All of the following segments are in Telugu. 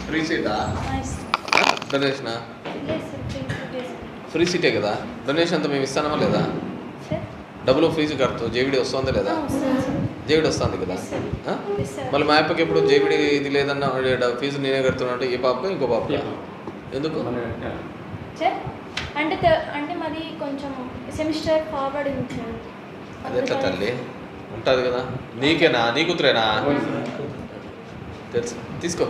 ఫ్రీ సీటా డొనేషనా? ఫ్రీ సీటే కదా, డొనేషన్ అంతా మేము ఇస్తానమా లేదా? డబ్బులు ఫీజు కడుతూ జేవిడి వస్తుందా లేదా? జేవిడి వస్తుంది కదా. మళ్ళీ మా అప్పకి ఎప్పుడు జేవిడి ఇది లేదన్న ఫీజు నేనే కడుతున్నా అంటే ఏ పాప ఇంకో పాప ఎందుకు? అంటే మరి కొంచెం సెమిస్టర్ ఫార్వర్డ్ ఉంచారు. అది ఎట్లా తల్లి ఉంటుంది కదా. నీకేనా, నీ కూతురేనా? తెలుసు, తీసుకో.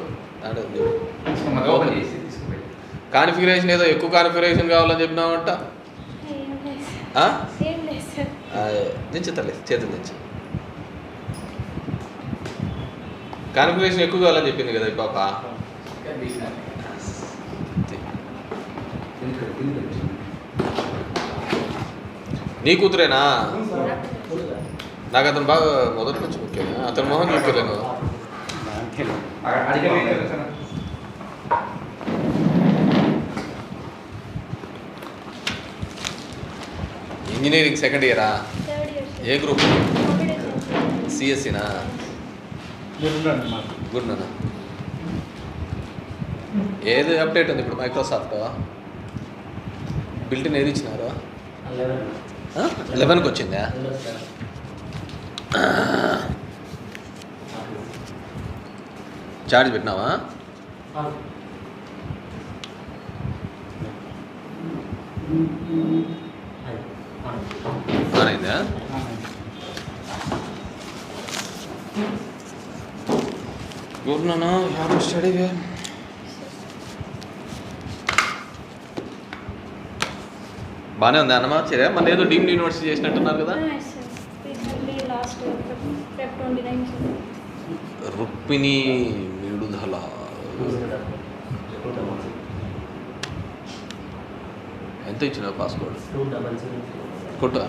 కాన్ఫిగరేషన్ ఏదో ఎక్కువ కాన్ఫిగరేషన్ కావాలని చెప్పినావంట. దించు తల్లి, చేతులు దించు. కాన్ఫిగరేషన్ ఎక్కువ కావాలని చెప్పింది కదా ఈ పాప. నీ కూతురేనా? నాకు అతను బాగా మొదటి నుంచి ముఖ్యం. అతను మొహం చూసుకోలేను. ఇంజనీరింగ్ సెకండ్ ఇయరా? ఏ గ్రూప్? సిఎస్సినా? గుడ్ నాన్న. ఏది అప్డేట్ ఉంది ఇప్పుడు మైక్రోసాఫ్ట్? బిల్టిన్ ఏది ఇచ్చినారు? 11కి వచ్చిందా? చార్జ్ పెట్టినావా? అయిందా? గుర్నా స్టడీ బాగానే ఉంది అన్నమా. సరే, మన ఏదో డీమ్డ్ యూనివర్సిటీ చేసినట్టున్నారు కదా. రుక్మిణి విడుదల ఎంత ఇచ్చిన పాస్పోర్ట్ కొట్టు.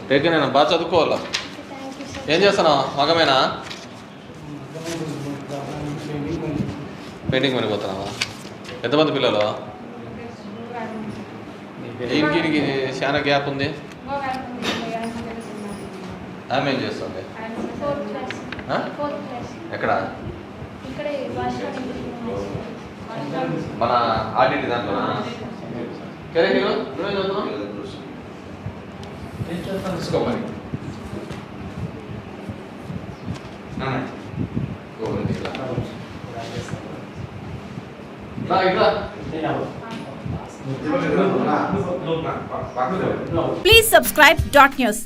టేకేనా? బాగా చదువుకోవాలా. ఏం చేస్తున్నావు? మగమేనా? పెయింటింగ్ పని పోతున్నావా? ఎంతమంది పిల్లలు? ఇంటికి చాలా గ్యాప్ ఉంది. ఆమె ఏం చేస్తుంది? ఎక్కడ? మన ఆర్డిటి దాంట్లోనా? సరే, నువ్వేం చదువుతున్నావు? తీసుకోమని Please subscribe Dot News.